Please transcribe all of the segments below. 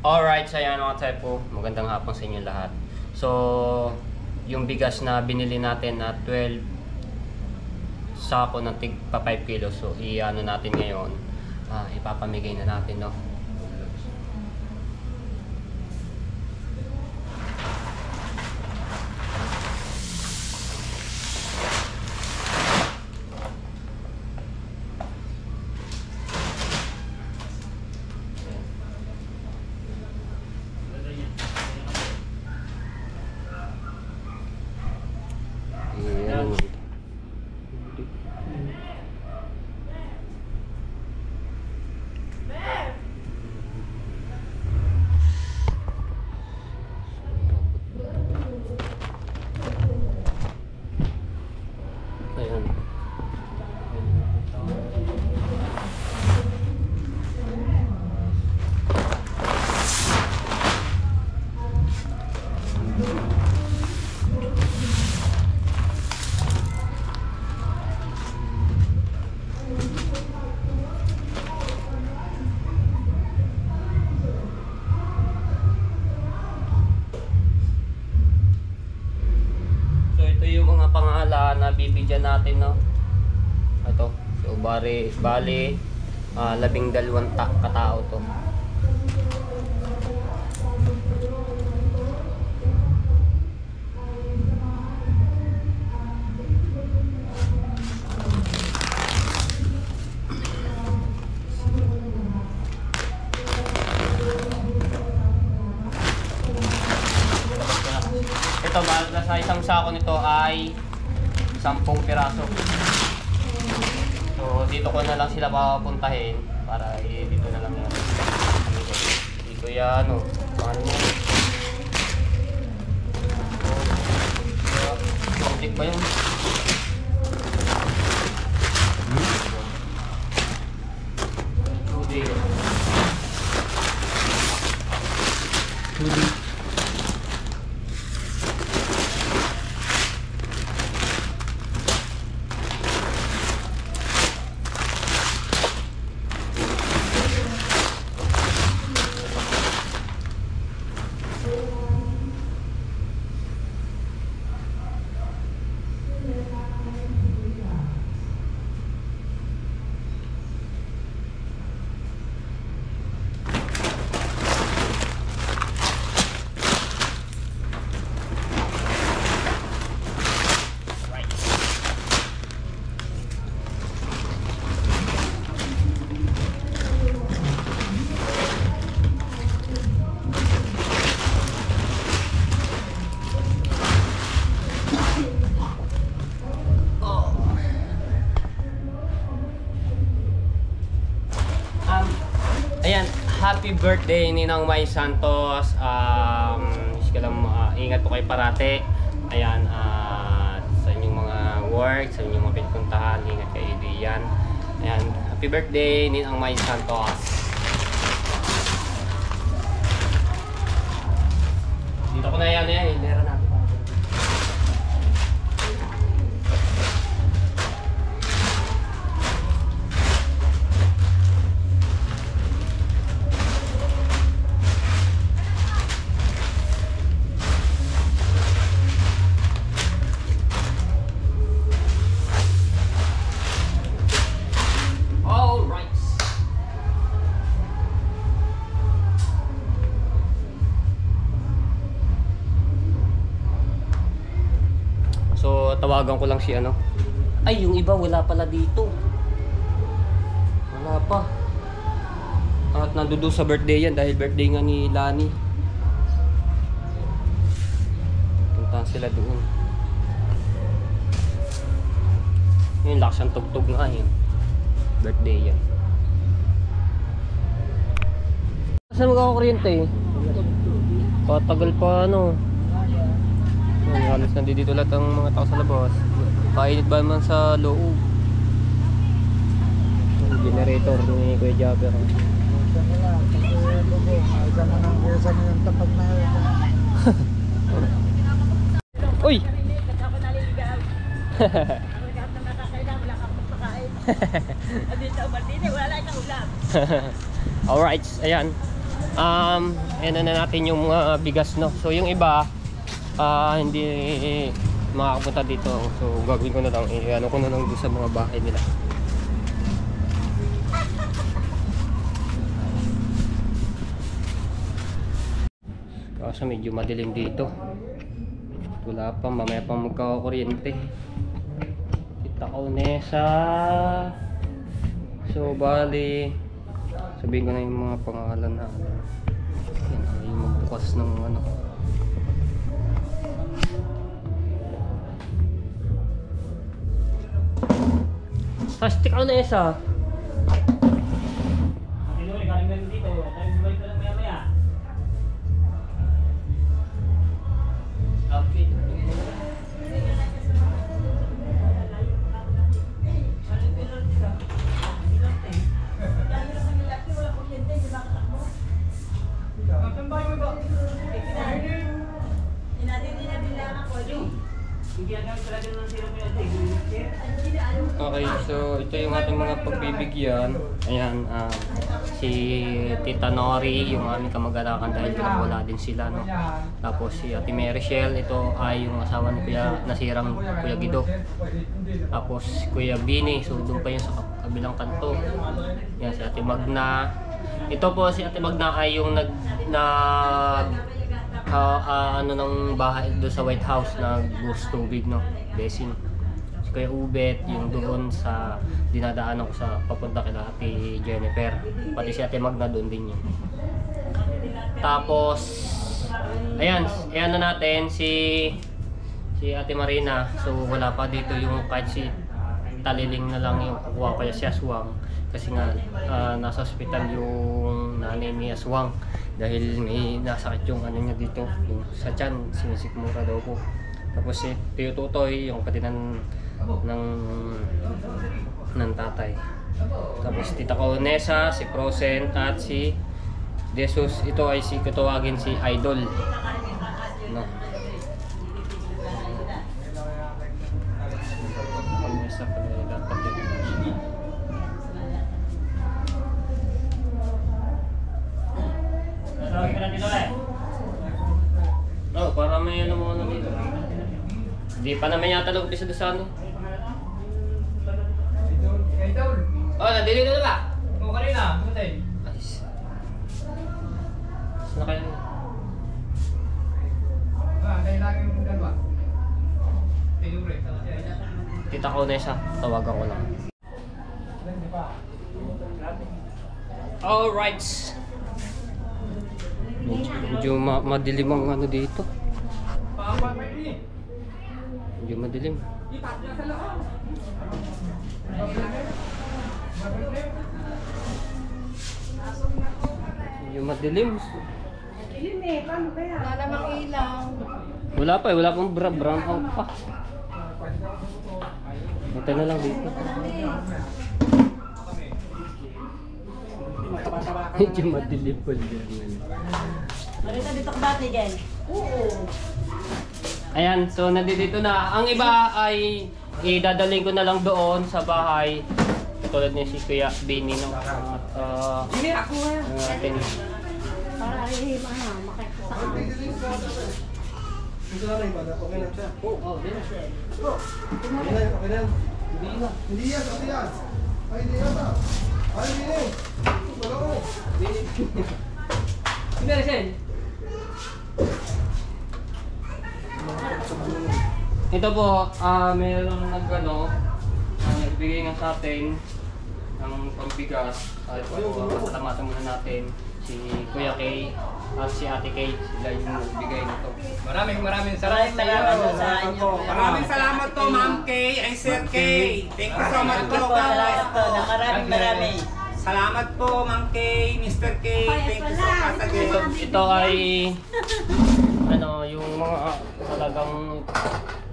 Alright, so ayan mga typo, magandang hapon sa inyo lahat. So, yung bigas na binili natin na 12 sako ng tig pa 5 kilos. So, i-ano natin ngayon, ipapamigay na natin, no? Ayan. Yung mga pangalan na bibigyan natin, no? Ito, so bali 12 katao to. Ito, sa isang sako nito ay 10 piraso. So, dito ko na lang sila papuntahin para dito na lang yan. Dito yan, no? Paano mo? Kontik ba yun? Tuloy. Ayan, happy birthday Ninang May Santos. Ingat po kayo parate. Ayan, sa inyong mga work, sa inyong mga pinpuntahan, ingat kayo diyan. Ayan, happy birthday Ninang May Santos. Dito ko na yan, meron natin. So, tawagan ko lang si ano. Ay, yung iba wala pala dito. Wala pa. At nandoon sa birthday yan dahil birthday nga ni Lani. Puntahan sila doon. Yung lakas ang tugtog nga yun. Birthday yan. Saan magkakakuryente eh? Patagal pa ano. Halos nandito lahat ang mga tao sa labas. Painit ba naman sa loob? Yung generator ni Kuya Jabber. Uy! Alright, ayan. ano na natin yung mga bigas, no. So yung iba hindi makakapunta dito. So gagawin ko na lang, ano ko na lang doon sa mga bahay nila. Kaso medyo madilim dito. Wala pa, mamaya pang magkakakuryente. Kita ko Nesa. So bali, sabihin ko na yung mga pangalan na yan, yung magbukas ng ano. Hashtag ako Nesa. Okay, so ito yung ating mga pagbibigyan. Ayan, si Tita Nori, yung aming kamag-anakan dahil wala din sila, no? Tapos si Ate Merichelle, ito ay yung asawa ni Kuya, nasirang Kuya Guido. Tapos si Kuya Bini, so doon pa yung sa kabilang kanto. Yan, si Ate Magna. Ito po si Ate Magna ay yung ano ng bahay doon sa White House na ghost tubig, no? Blessing. Kuya Ubet, yung doon sa dinadaanan ko sa papunta kay Ate Jennifer. Pati si Ate Magna doon din yun. Tapos, ayan na natin si Ate Marina. So wala pa dito yung kahit si Taliling na lang yung kukuha kaya si Aswang. Kasi nga nasa hospital yung nanay ni Aswang. Dahil may nasakit yung ano niya dito. Yung sa tiyan, sinisikmura daw po. Tapos si Tio Tutoy, yung kapatid ng tatay. Tapos Tita Kaunesa, si Procent at si Jesus. Ito ay si katawagin si Idol, no? Kaunesa pala dapat din. Oh, para may ano mo dito. Hindi pa naman yata nag-umpisa doon sa ano. Oh, nandito na ba? Oo, kanina. Bumatay. Ayos. Saan na kayo? Dahil lagi yung dalawa. Tinure. Tita Kaunesa, tawagan ko lang. Alright. Medyo madilim ang ano dito. Medyo madilim. Medyo madilim. Dilim eh, paano kaya? Wala namang ilaw. Wala pa eh, wala pang brown out pa. Ito na lang dito. Medyo madilim pa din. Marita dito ka dati, Jen? Oo. Ayan, so nandito na. Ang iba ay idadaling ko na lang doon sa bahay. Tulad niya si Kuya Bini, no? At Hindi, ako nga. atin. Para ay makikita sa akin. Ito na rin ba? Okay lang siya? Oo, din. Okay lang. Hindi yan, okay yan. Ay, hindi yan ba? Ay, hindi yan. Wala ko. Hindi na siya. Ito po, mayroong nagbigay nga sa atin ng pambigas. Pasalamatan muna natin si Kuya Kay at si Ate Kay. Sila yung nagbigay nito. Maraming salamat sa inyo. Maraming salamat po, Ma'am Kay and Sir Kay. Thank you so much po. Maraming. Salamat po, Ma'am Kay, Mr. Kay. Thank you so much again. Ito ay yung mga talagang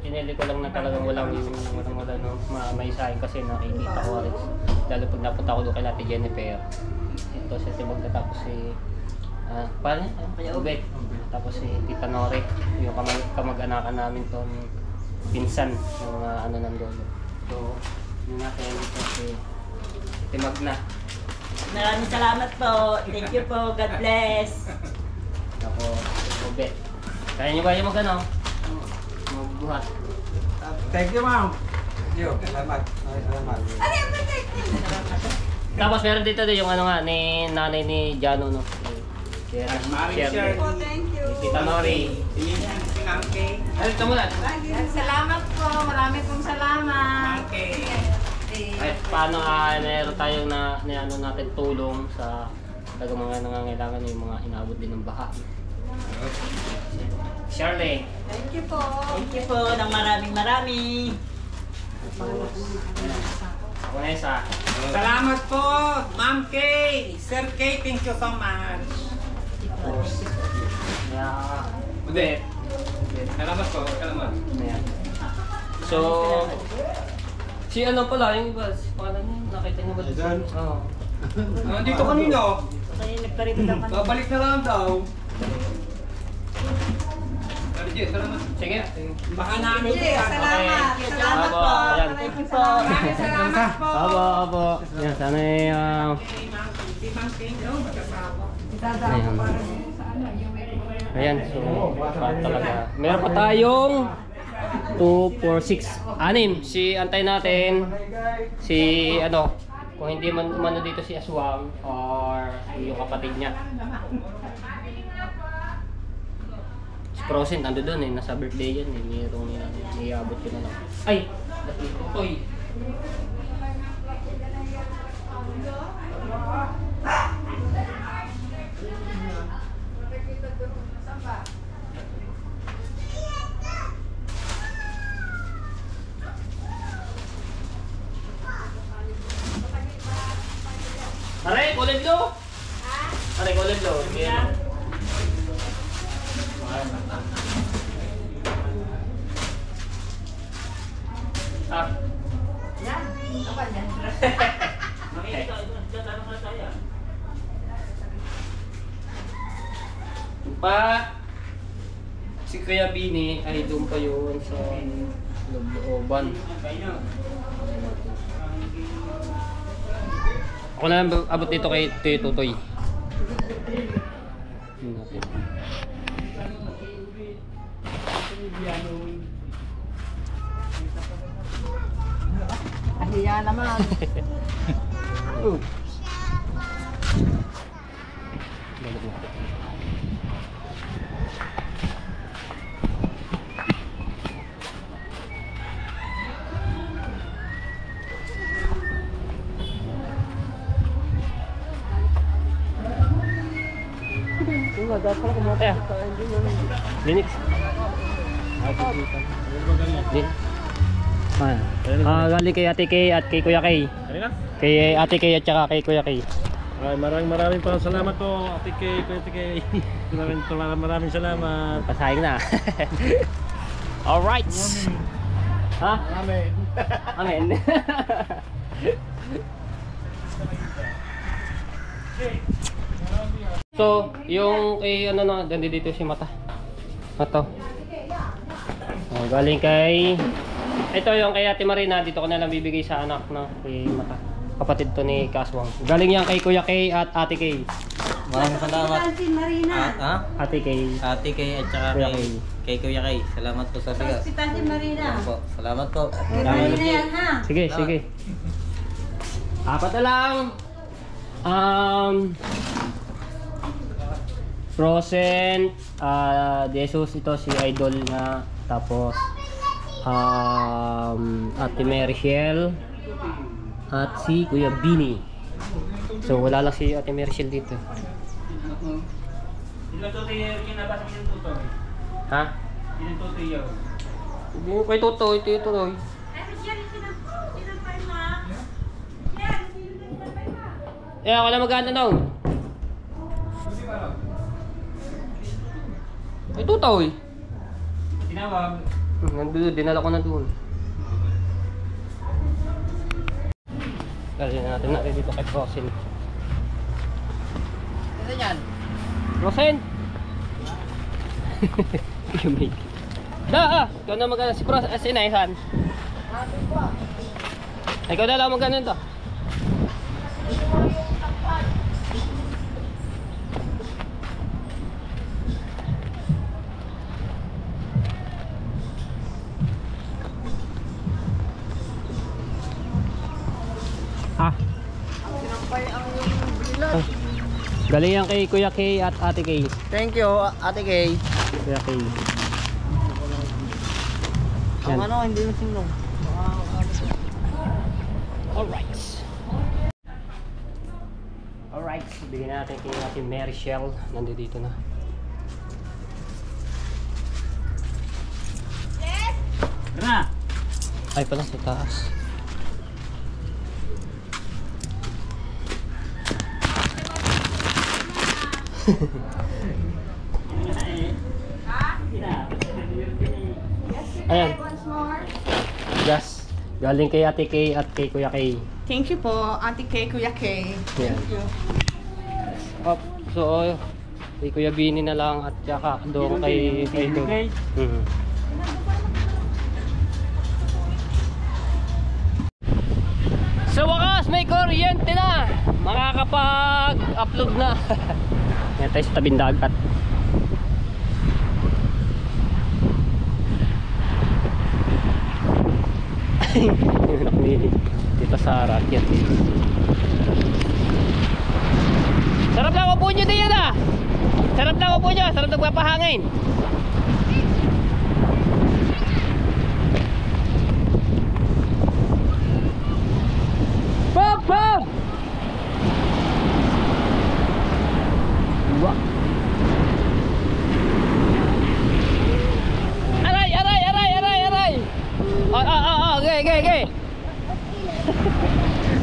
pinili ko lang na talagang walang no, may sahin kasi nakikita ko rin. Lalo pag napunta ko doon kay Ate Jennifer. Ito si Tibag na tapos si Kuya Ubet. Tapos si Tita Nori, yung kamag-anakan namin to, pinsan yung nandun. So, yun natin ito si Timag na. Maraming salamat po. Thank you po. God bless. Ako, ube. Kaya nyo ba yung mag-ano? Magbuhat. Thank you, ma'am. Thank you. Salamat. Salamat. Tapos meron dito din yung ano nga, ni nanay ni Jano, no? Shirley. Thank you. Tita Nori. Ay, ito muna. Salamat po. Marami pong salamat. Ay, paano meron tayong na ano natin tulong sa talagang mga nangangailangan yung mga inabot din ng baha. Shirley. Thank you po. Thank you po ng marami. Ako na isa. Salamat po, Ma'am Kay. Sir Kay, thank you so much. Yeah. Ulit. Salamat po, salamat. Ayan. So, si ano pala, yung iba, si pangalan niya, nakita niyo ba dito? Ayan. Oo. Nandito kanino? Kaya nagparito lang kami. Babalik na lang daw. Legit, salamat. Sige. Baka namin. Salamat. Okay. Salamat Abo, po. ayan. Thank you po. Maraming salamat po. Abo. Yan, sana ay, Si Ma'am Kay, no? Magkasama. ayan, so, talaga. Meron pa tayong 2, 4, 6, 6. Si antay natin, si ano, kung hindi man umano dito si Aswang or yung kapatid niya. Si Frozen, nando doon eh, nasa birthday yan eh, mayroong iabot ko na lang. Ay! Toy! Aray, kulay blue! Aray, kulay blue. Yan. Ah. Yan. Apa yan? Pa, si Kuya Bini ay doon pa yun sa looban. Ako na lang abot dito kay Tutoy. Yun natin. Ahiya naman. Balik natin. Kaya, Linux. Galing kay Ate Kay at kay Kuya Kay. Kay Ate Kay at saka kay Kuya Kay. Maraming salamat po, Ate Kay, Kuya Ate Kay. Maraming salamat. Pasahing na. Alright. Ha? Amen. Amen. So, yung kay ano na, dito si Mata. Mato. Oh, galing kay ito yung kay Ate Marina, dito ko na lang bibigay sa anak na kay Mata. Kapatid to ni Kaswang. Galing yan kay Kuya Kay at Ate Kay. Maraming salamat. Marina. Ate Kay. Ate Kay at saka Kuya kay Kuya Kay. Salamat po sa bigas. Hospital Marina. Salamat po. Salamat po. Marina yan ha. Sige, sige. Apat na lang. Frozen, Jesus, ito si Idol na. Tapos Ate Mary Shell at si Kuya Bini. So wala lang si Ate Mary Shell dito. Ilan to tayo kinabasa ng tutor? Ha? Ilan to tayo? Hindi mo kay Totoy, Totoy. Eh ako na maganda daw. Ay Totoy. Tinawag. Nandun, dinala ko na doon. Kasi natin dito kay Frozen. Ano yan? Frozen! You make it. Ikaw na magana si Frozen, si Naihan. Ikaw na lang magana ito. Galing yan kay Kuya Kay at Ate Kay. Thank you, Ate Kay. Kuya Kay. Ang ano, hindi mo sinong. Alright. Alright, bigyan natin kay Ate Mary Shell. Nandito na. Tara! Ay pala sa taas. Ayan. Gas. Galing kay Ate Kay at kay Kuya Kay. Thank you po, Ate Kay, Kuya Kay. Ayan. Oh, so, kay Kuya Bini na lang at saka doon kay Doon. Sa wakas, may kuryente na! Makakapag-upload na! Yan tayo sa tabing dagat. Yung anak ni Tita Sara. Yan. Sarap lang upo nyo din yan ah! Sarap lang upo nyo! Sarap nagpapahangin! Pop! Pop! Wah! Aray! Aray! Aray! Aray! Aray! Okay!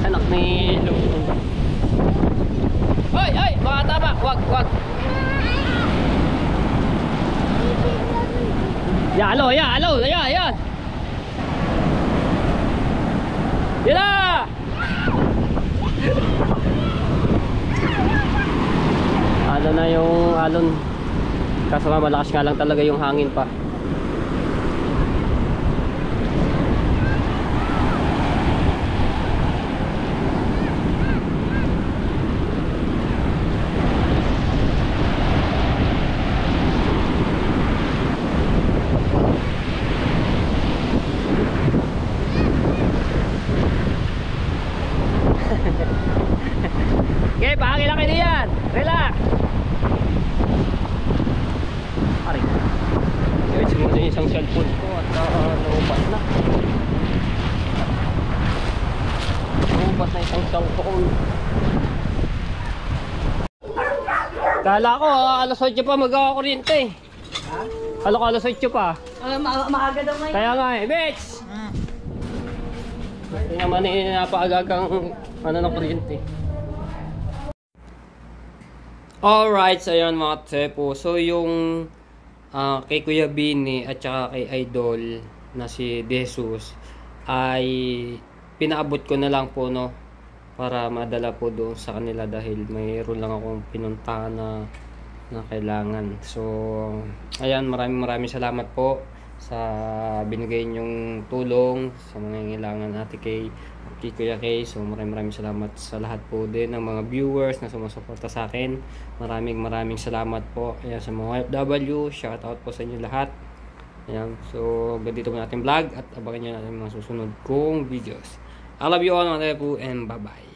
Anak ni Lulu. Ay! Mga tama! Wag! Alo! Yan! Yan na! Alon na yung alon. Kaso nga malakas nga lang talaga yung hangin pa. Okay, pahangin lang kayo diyan. Relax. Aray. Guys, sumunod yung isang cellphone ko at naubat na. Naubat na isang cellphone. Kala ko alas 8 pa magkakakuryente. Kala ko alas 8 pa. Maaga daw ngayon. Kaya nga bitch! Hindi naman napakagagang ng kuryente. Alright, so ayun mga tepo. So yung kay Kuya Bini at saka kay Idol na si Jesus ay pinaabot ko na lang po no para madala po doon sa kanila dahil mayroon lang akong pinuntahan na kailangan. So ayan, maraming salamat po sa binigay niyong tulong sa mga kailangan Ate Kay at Kuya Kay. So maraming salamat sa lahat po din ng mga viewers na sumusuporta sa akin. Maraming salamat po. Ayan, sa mga OFW, shout out po sa inyo lahat. Ayan, so ganito po natin vlog at abangan nyo natin mga susunod kong videos. I love you all mga po and bye bye.